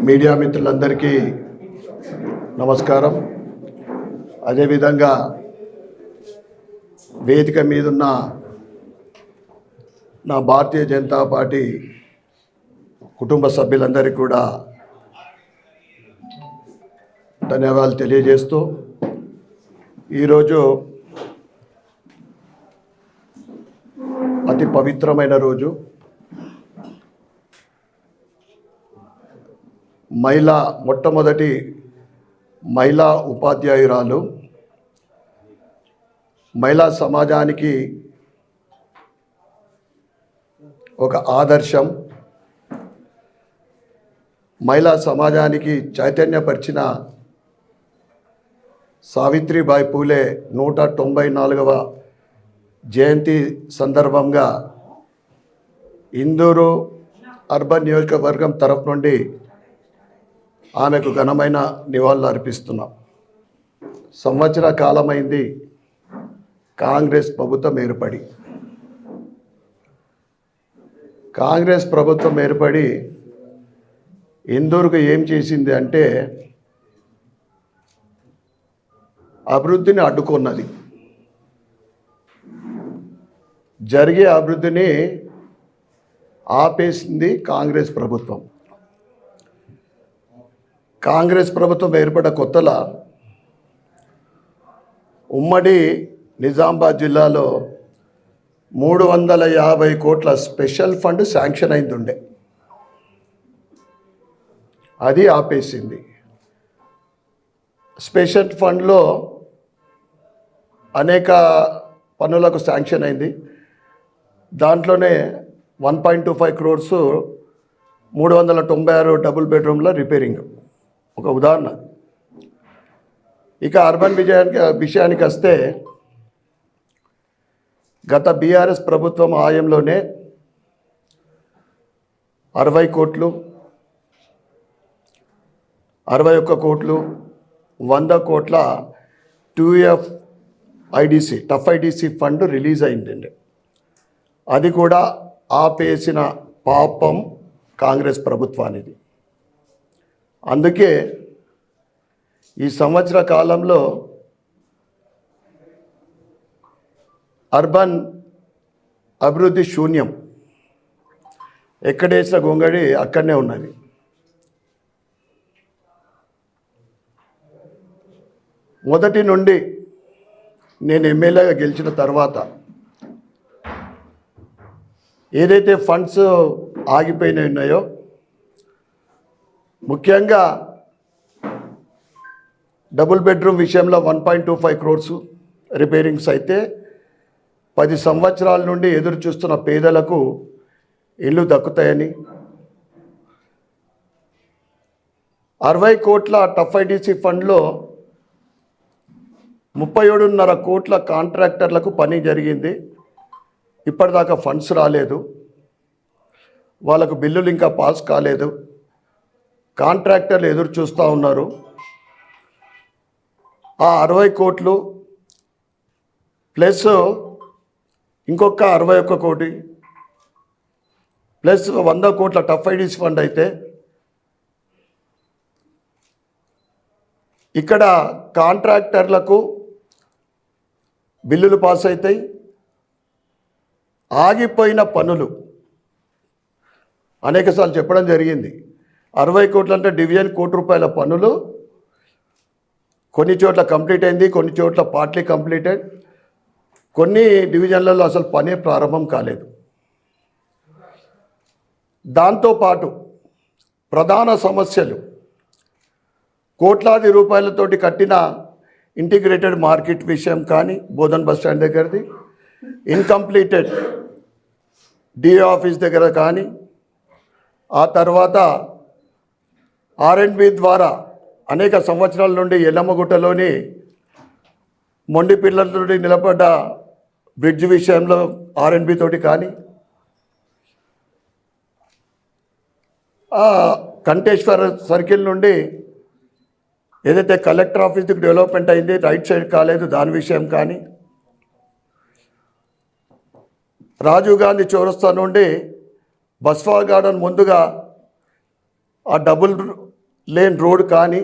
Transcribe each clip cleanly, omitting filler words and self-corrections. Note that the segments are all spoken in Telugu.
మీడియా మిత్రులందరికీ నమస్కారం. అదేవిధంగా వేదిక మీదున్న నా భారతీయ జనతా పార్టీ కుటుంబ సభ్యులందరికీ కూడా ధన్యవాదాలు తెలియజేస్తూ, ఈరోజు అతి పవిత్రమైన రోజు. మొట్టమొదటి మహిళా ఉపాధ్యాయురాలు, మహిళా సమాజానికి ఒక ఆదర్శం, మహిళా సమాజానికి చైతన్యపరిచిన సావిత్రిబాయి పూలే 194వ జయంతి సందర్భంగా ఇందూరు అర్బన్ నియోజకవర్గం తరఫు నుండి ఆమెకు ఘనమైన నివాళులు అర్పిస్తున్నాం. సంవత్సర కాలమైంది కాంగ్రెస్ ప్రభుత్వం ఏర్పడి. కాంగ్రెస్ ప్రభుత్వం ఏర్పడి ఇందూరుకు ఏం చేసింది అంటే అభివృద్ధిని అడ్డుకున్నది. జరిగే అభివృద్ధిని ఆపేసింది కాంగ్రెస్ ప్రభుత్వం. కాంగ్రెస్ ప్రభుత్వం ఏర్పడ్డ కొత్తలో ఉమ్మడి నిజామాబాద్ జిల్లాలో 350 కోట్ల స్పెషల్ ఫండ్ శాంక్షన్ అయింది. అది ఆపేసింది. స్పెషల్ ఫండ్లో అనేక పనులకు శాంక్షన్ అయింది. దాంట్లోనే 1.25 crores 396 డబుల్ బెడ్రూమ్ల రిపేరింగ్ ఒక ఉదాహరణ. ఇక అర్బన్ విషయానికి వస్తే, గత బీఆర్ఎస్ ప్రభుత్వం హయాంలోనే 60 కోట్లు, 61 కోట్లు, 100 కోట్ల 2F IDC tough IDC fund release అయిందండి. అది కూడా ఆపేసిన పాపం కాంగ్రెస్ ప్రభుత్వానిది. అందుకే ఈ సంవత్సర కాలంలో అర్బన్ అభివృద్ధి శూన్యం. ఎక్కడేసిన గొంగడి అక్కడనే ఉన్నది. మొదటి నుండి నేను ఎమ్మెల్యేగా గెలిచిన తర్వాత ఏదైతే ఫండ్స్ ఆగిపోయినాయి ఉన్నాయో, ముఖ్యంగా డబుల్ బెడ్రూమ్ విషయంలో 1.25 crores రిపేరింగ్స్ అయితే 10 సంవత్సరాల నుండి ఎదురు చూస్తున్న పేదలకు ఇల్లు దక్కుతాయని, 60 కోట్ల టఫ్ ఐడిసి ఫండ్లో 37.5 కోట్ల కాంట్రాక్టర్లకు పని జరిగింది. ఇప్పటిదాకా ఫండ్స్ రాలేదు, వాళ్ళకు బిల్లులు ఇంకా పాస్ కాలేదు. కాంట్రాక్టర్లు ఎదురు చూస్తూ ఉన్నారు. ఆ 60 కోట్లు ప్లస్ ఇంకొక 61 కోటి ప్లస్ 100 కోట్ల టఫ్ ఐడిసి ఫండ్ అయితే ఇక్కడ కాంట్రాక్టర్లకు బిల్లులు పాస్ అవుతాయి. ఆగిపోయిన పనులు అనేకసార్లు చెప్పడం జరిగింది. 60 కోట్లు అంటే డివిజన్ ₹1 పనులు కొన్ని చోట్ల కంప్లీట్ అయింది, కొన్ని చోట్ల పార్ట్లీ కంప్లీటెడ్, కొన్ని డివిజన్లలో అసలు పనే ప్రారంభం కాలేదు. దాంతోపాటు ప్రధాన సమస్యలు కోట్లాది రూపాయలతోటి కట్టిన ఇంటిగ్రేటెడ్ మార్కెట్ విషయం కానీ, బోధన్ బస్ స్టాండ్ దగ్గరది, ఇన్కంప్లీటెడ్ డిఏ ఆఫీస్ దగ్గర కానీ, ఆ తర్వాత R&B ద్వారా అనేక సంవత్సరాల నుండి ఎల్లమ్మగుట్టలోని మొండి పిల్లలతో నిలబడ్డ బ్రిడ్జ్ విషయంలో R&B తోటి కానీ, కంటేశ్వర సర్కిల్ నుండి ఏదైతే కలెక్టర్ ఆఫీస్కి డెవలప్మెంట్ అయింది, రైట్ సైడ్ కాలేదు, దాని విషయం కానీ, రాజీవ్ గాంధీ చౌరస్తా నుండి బస్వా గార్డెన్ ముందుగా ఆ డబుల్ లేన్ రోడ్ కానీ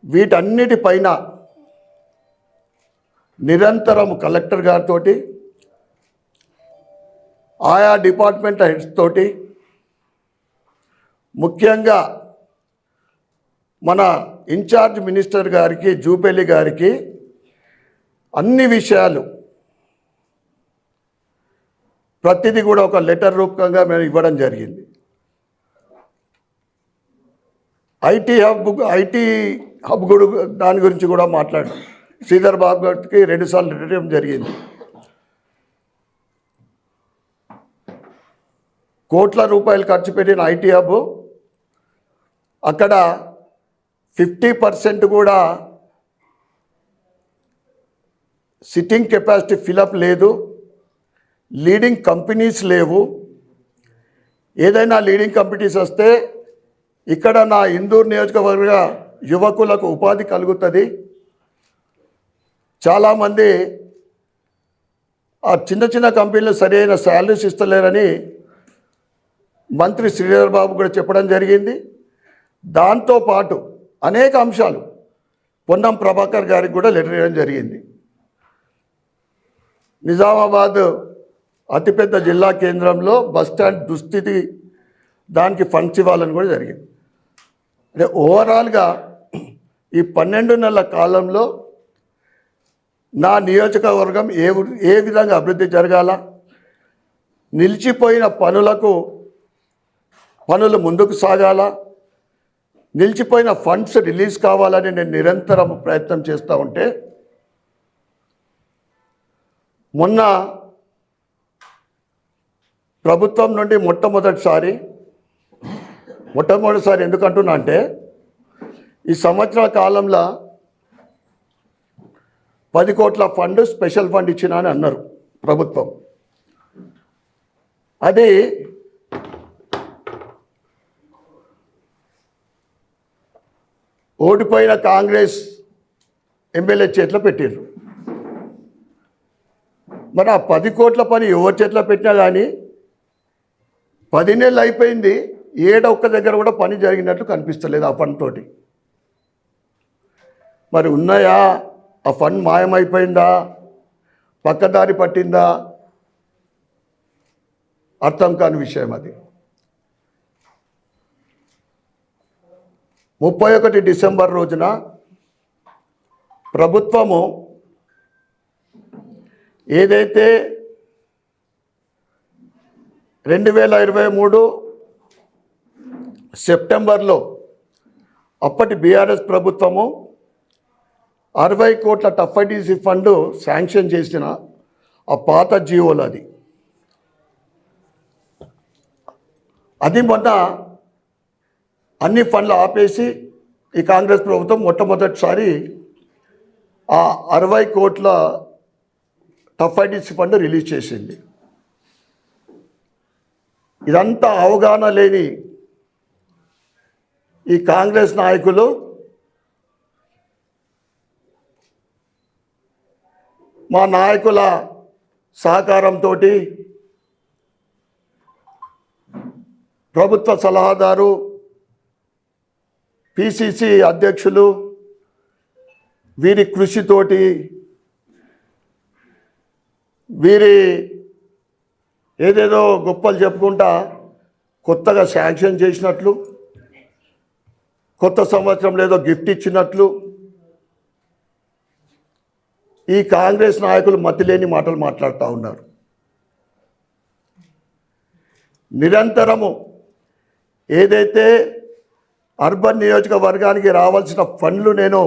వీటన్నిటిపైన నిరంతరం కలెక్టర్ గారితో ఆయా డిపార్ట్మెంట్ హెడ్స్ తోటి ముఖ్యంగా మన ఇన్ఛార్జ్ మినిస్టర్ గారికి జూపల్లి గారికి అన్ని విషయాలు ప్రతిదీ కూడా ఒక లెటర్ రూపకంగా మేము ఇవ్వడం జరిగింది. ఐటీ హబ్ కూడా దాని గురించి కూడా మాట్లాడాం. శ్రీధర్ బాబు గారికి 2 సార్లు లెటర్ ఇవ్వడం జరిగింది. కోట్ల రూపాయలు ఖర్చు పెట్టిన ఐటీ హబ్ అక్కడ 50% కూడా సిట్టింగ్ కెపాసిటీ ఫిలప్ లేదు, లీడింగ్ కంపెనీస్ లేవు. ఏదైనా లీడింగ్ కంపెనీస్ వస్తే ఇక్కడ నా ఇందూరు నియోజకవర్గ యువకులకు ఉపాధి కలుగుతుంది. చాలామంది ఆ చిన్న చిన్న కంపెనీలు సరైన శాలరీస్ ఇస్తలేరని మంత్రి శ్రీధర్ బాబు కూడా చెప్పడం జరిగింది. దాంతోపాటు అనేక అంశాలు పొన్నం ప్రభాకర్ గారికి కూడా లెటర్ ఇవ్వడం జరిగింది. నిజామాబాద్ అతిపెద్ద జిల్లా కేంద్రంలో బస్టాండ్ దుస్థితి దానికి ఫండ్స్ ఇవ్వాలని కూడా జరిగింది. అంటే ఓవరాల్గా ఈ 12 నెలల కాలంలో నా నియోజకవర్గం ఏ విధంగా అభివృద్ధి జరగాల, నిలిచిపోయిన పనులు ముందుకు సాగాల, నిలిచిపోయిన ఫండ్స్ రిలీజ్ కావాలని నేను నిరంతరం ప్రయత్నం చేస్తూ ఉంటే మొన్న ప్రభుత్వం నుండి మొట్టమొదటిసారి ఎందుకంటున్నా అంటే ఈ సంవత్సరాల కాలంలో 10 కోట్ల ఫండ్ స్పెషల్ ఫండ్ ఇచ్చినా అని అన్నారు ప్రభుత్వం. అది ఓడిపోయిన కాంగ్రెస్ ఎమ్మెల్యే చేతిలో పెట్టారు. మరి ఆ 10 కోట్ల పని ఎవరి చేతిలో పెట్టినా కానీ 10 నెలలు అయిపోయింది, ఒక్క దగ్గర కూడా పని జరిగినట్లు కనిపిస్తలేదు ఆ ఫండ్ తోటి. మరి ఉన్నాయా, ఆ ఫండ్ మాయమైపోయిందా, పక్కదారి పట్టిందా, అర్థం కాని విషయం అది. 31 డిసెంబర్ రోజున ప్రభుత్వము ఏదైతే 2023 సెప్టెంబర్లో అప్పటి బీఆర్ఎస్ ప్రభుత్వము 60 కోట్ల టఫ్ఐడిసి ఫండ్ శాంక్షన్ చేసిన ఆ పాత జీవోలు అది మొన్న అన్ని ఫండ్లు ఆపేసి ఈ కాంగ్రెస్ ప్రభుత్వం మొట్టమొదటిసారి ఆ 60 కోట్ల టఫ్ఐడిసి ఫండ్ రిలీజ్ చేసింది. ఇదంతా అవగాహన లేని ఈ కాంగ్రెస్ నాయకులు మా నాయకుల సహకారంతో ప్రభుత్వ సలహాదారు పిసిసి అధ్యక్షులు వీరి కృషితోటి వీరి ఏదేదో గొప్పలు చెప్పుకుంటా కొత్తగా శాంక్షన్ చేసినట్లు, కొత్త సంవత్సరంలో ఏదో గిఫ్ట్ ఇచ్చినట్లు ఈ కాంగ్రెస్ నాయకులు మతిలేని మాటలు మాట్లాడుతూ ఉన్నారు. నిరంతరము ఏదైతే అర్బన్ నియోజకవర్గానికి రావాల్సిన ఫండ్లు నేను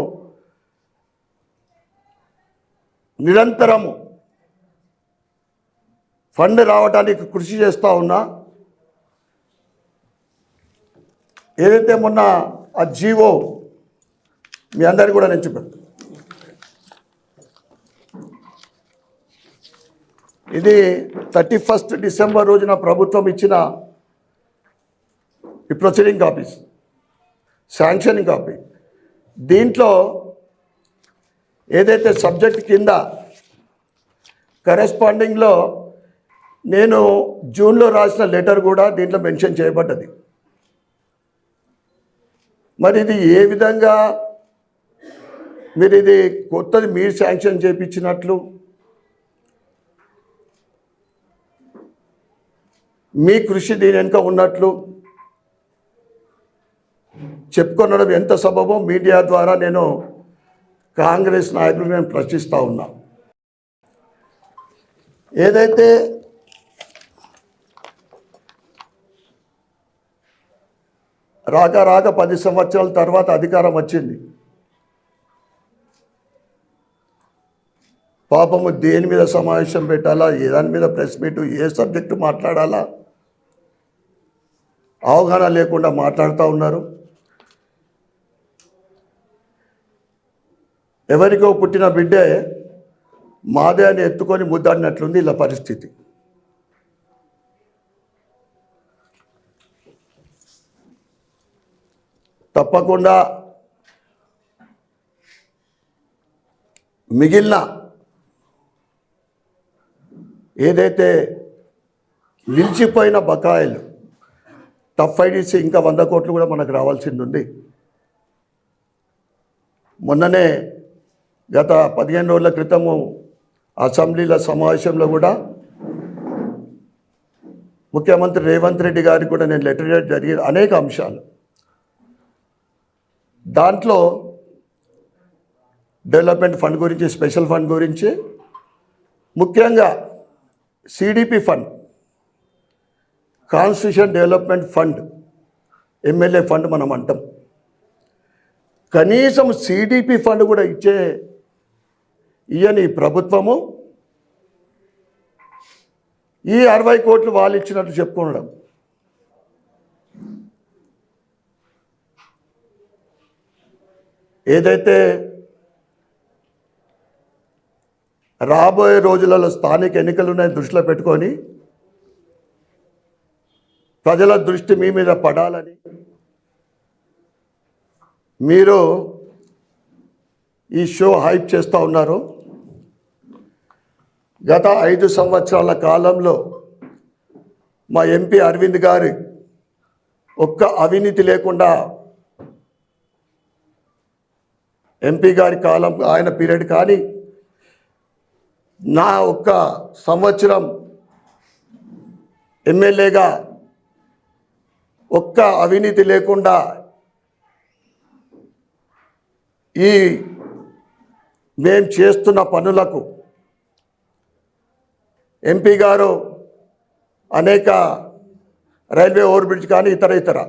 నిరంతరము ఫండ్ రావడానికి కృషి చేస్తూ ఉన్నా. ఏదైతే మొన్న ఆ జీవో మీ అందరికీ కూడా నేను చెప్పాను, ఇది 31 డిసెంబర్ రోజున ప్రభుత్వం ఇచ్చిన ఈ ప్రొసీడింగ్ కాపీస్, శాంక్షనింగ్ కాపీ. దీంట్లో ఏదైతే సబ్జెక్ట్ కింద కరెస్పాండింగ్లో నేను జూన్లో రాసిన లెటర్ కూడా దీంట్లో మెన్షన్ చేయబడ్డది. మరి ఇది ఏ విధంగా మీరు ఇది కొత్తది మీరు శాంక్షన్ చేయించినట్లు మీ కృషి దీని వెనుక ఉన్నట్లు చెప్పుకొనడం ఎంత సబబో మీడియా ద్వారా నేను కాంగ్రెస్ నాయకులు నేను ప్రశ్నిస్తూ ఉన్నా. ఏదైతే రాక 10 సంవత్సరాల తర్వాత అధికారం వచ్చింది. పాపము దేని మీద సమావేశం పెట్టాలా, దాని మీద ప్రెస్ మీట్, ఏ సబ్జెక్టు మాట్లాడాలా అవగాహన లేకుండా మాట్లాడుతూ ఉన్నారు. ఎవరికో పుట్టిన బిడ్డే మాదే అని ఎత్తుకొని ముద్దాడినట్లుంది ఇలా పరిస్థితి. తప్పకుండా మిగిలిన ఏదైతే నిలిచిపోయిన బకాయిలు టఫ్ ఐడీసీ ఇంకా 100 కోట్లు కూడా మనకు రావాల్సింది ఉంది. మొన్ననే గత 15 రోజుల క్రితము అసెంబ్లీల సమావేశంలో కూడా ముఖ్యమంత్రి రేవంత్ రెడ్డి గారికి కూడా నేను లెటర్ ఇవ్వడం జరిగింది. అనేక అంశాలు దాంట్లో డెవలప్మెంట్ ఫండ్ గురించి, స్పెషల్ ఫండ్ గురించి, ముఖ్యంగా CDP fund, constitution development fund, MLA fund మనం అంటాం. కనీసం సిడిపి ఫండ్ కూడా ఇయ్యని ప్రభుత్వము ఈ 60 కోట్లు వాళ్ళు ఇచ్చినట్టు చెప్పుకోవడం. ఏదైతే రాబోయే రోజులలో స్థానిక ఎన్నికలున్నాయని దృష్టిలో పెట్టుకొని ప్రజల దృష్టి మీ మీద పడాలని మీరు ఈ షో హైప్ చేస్తూ ఉన్నారు. గత 5 సంవత్సరాల కాలంలో మా ఎంపీ అరవింద్ గారి ఒక్క అవినీతి లేకుండా ఎంపీ గారి కాలం ఆయన పీరియడ్ కానీ నా ఒక్క సంవత్సరం ఎమ్మెల్యేగా ఒక్క అవినీతి లేకుండా ఈ మేము చేస్తున్న పనులకు ఎంపీ గారు అనేక రైల్వే ఓవర్ బ్రిడ్జ్ కానీ ఇతర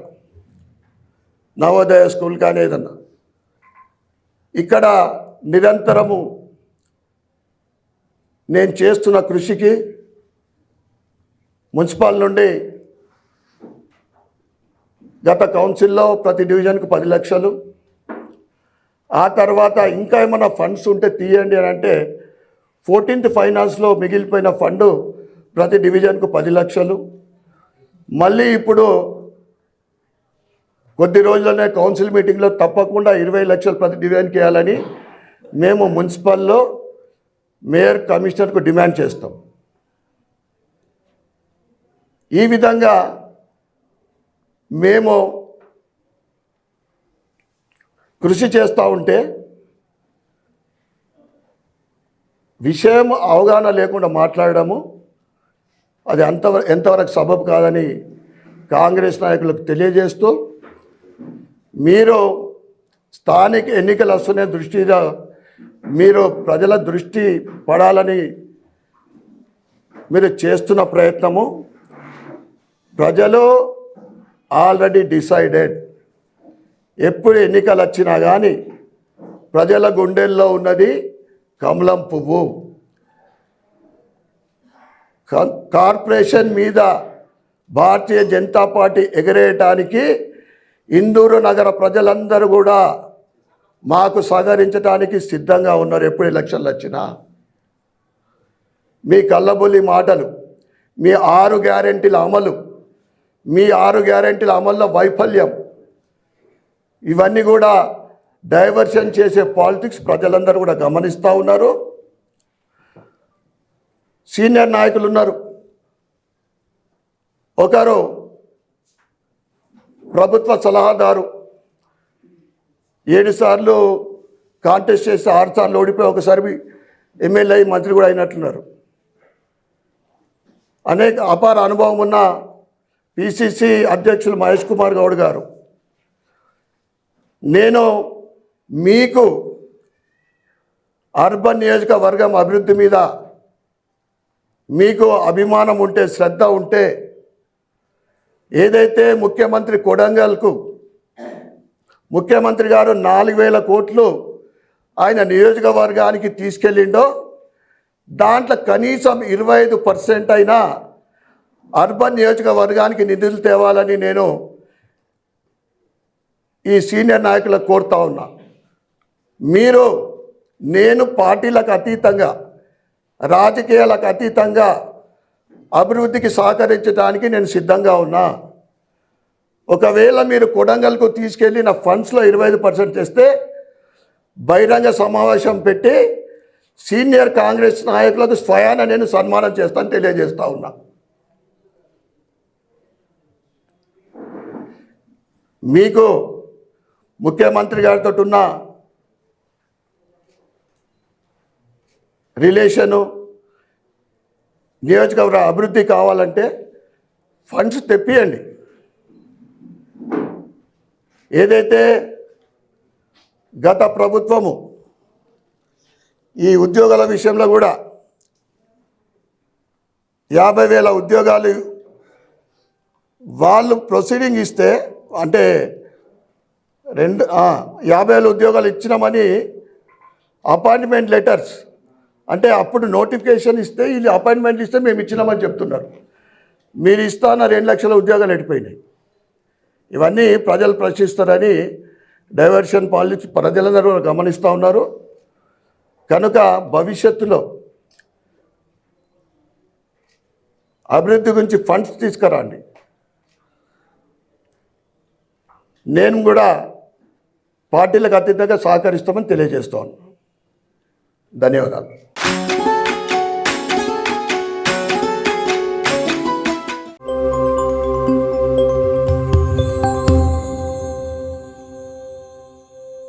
నవోదయ స్కూల్ కానీ ఏదన్నా ఇక్కడ నిరంతరము నేను చేస్తున్న కృషికి మున్సిపల్ నుండి గత కౌన్సిల్లో ప్రతి డివిజన్కు 10 లక్షలు, ఆ తర్వాత ఇంకా ఏమైనా ఫండ్స్ ఉంటే తీయండి అని అంటే 14th ఫైనాన్స్లో మిగిలిపోయిన ఫండు ప్రతి డివిజన్కు 10 లక్షలు. మళ్ళీ ఇప్పుడు కొద్ది రోజుల్లోనే కౌన్సిల్ మీటింగ్లో తప్పకుండా 20 లక్షలు ప్రతి డివిజన్కి వేయాలని మేము మున్సిపల్లో మేయర్, కమిషనర్కు డిమాండ్ చేస్తాం. ఈ విధంగా మేము కృషి చేస్తూ ఉంటే విషయం అవగాహన లేకుండా మాట్లాడడము అది ఎంతవరకు సబబు కాదని కాంగ్రెస్ నాయకులకు తెలియజేస్తూ, మీరు స్థానిక ఎన్నికలు వస్తున్న దృష్టిగా మీరు ప్రజల దృష్టి పడాలని మీరు చేస్తున్న ప్రయత్నము ప్రజలు ఆల్రెడీ డిసైడెడ్. ఎప్పుడు ఎన్నికలు వచ్చినా కానీ ప్రజల గుండెల్లో ఉన్నది కమలం పువ్వు. కార్పొరేషన్ మీద భారతీయ జనతా పార్టీ ఎగరేయటానికి ఇందూరు నగర ప్రజలందరూ కూడా మాకు సహకరించడానికి సిద్ధంగా ఉన్నారు. ఎప్పుడు ఎలక్షన్లు వచ్చినా మీ కళ్ళబొల్లి మాటలు, మీ 6 గ్యారెంటీల అమలు, మీ 6 గ్యారెంటీల అమల్లో వైఫల్యం, ఇవన్నీ కూడా డైవర్షన్ చేసే పాలిటిక్స్ ప్రజలందరూ కూడా గమనిస్తూ ఉన్నారు. సీనియర్ నాయకులు ఉన్నారు. ఒకరు ప్రభుత్వ సలహాదారు 7 సార్లు కాంటెస్ట్ చేసి 6 సార్లు ఓడిపోయి ఒకసారి ఎమ్మెల్యే అయి మంత్రి కూడా అయినట్లున్నారు. అనేక అపార అనుభవం ఉన్న పిసిసి అధ్యక్షులు మహేష్ కుమార్ గౌడ్ గారు, నేను మీకు అర్బన్ నియోజకవర్గం అభివృద్ధి మీద మీకు అభిమానం ఉంటే, శ్రద్ధ ఉంటే, ఏదైతే ముఖ్యమంత్రి కొడంగల్కు ముఖ్యమంత్రి గారు 4,000 కోట్లు ఆయన నియోజకవర్గానికి తీసుకెళ్ళిండో దాంట్లో కనీసం 25% అయినా అర్బన్ నియోజకవర్గానికి నిధులు తేవాలని ఈ సీనియర్ నాయకులకు కోరుతా ఉన్నా. నేను పార్టీలకు అతీతంగా, రాజకీయాలకు అతీతంగా అభివృద్ధికి సహకరించడానికి నేను సిద్ధంగా ఉన్నా. ఒకవేళ మీరు కొడంగల్కు తీసుకెళ్ళిన ఫండ్స్లో 25% చేస్తే బహిరంగ సమావేశం పెట్టి సీనియర్ కాంగ్రెస్ నాయకులకు స్వయాన నేను సన్మానం చేస్తాను తెలియజేస్తా ఉన్నా. మీకు ముఖ్యమంత్రి గారితో ఉన్న రిలేషను, నియోజకవర్గ అభివృద్ధి కావాలంటే ఫండ్స్ తెప్పియండి. ఏదైతే గత ప్రభుత్వము ఈ ఉద్యోగాల విషయంలో కూడా 50,000 ఉద్యోగాలు వాళ్ళు ప్రొసీడింగ్ ఇస్తే, అంటే 50,000 ఉద్యోగాలు ఇచ్చినామని అపాయింట్మెంట్ లెటర్స్, అంటే అప్పుడు నోటిఫికేషన్ ఇస్తే వీళ్ళు అపాయింట్మెంట్లు ఇస్తే మేము ఇచ్చినామని చెప్తున్నారు. మీరు ఇస్తాన 2 లక్షల ఉద్యోగాలు ఎడిపోయినాయి. ఇవన్నీ ప్రజలు ప్రశ్నిస్తారని డైవర్షన్ పాలిటిక్స్ ప్రజలందరూ గమనిస్తూ ఉన్నారు. కనుక భవిష్యత్తులో అభివృద్ధి గురించి ఫండ్స్ తీసుకురండి. నేను కూడా పార్టీలకు అతీతంగా సహకరిస్తామని తెలియజేస్తాను. ధన్యవాదాలు.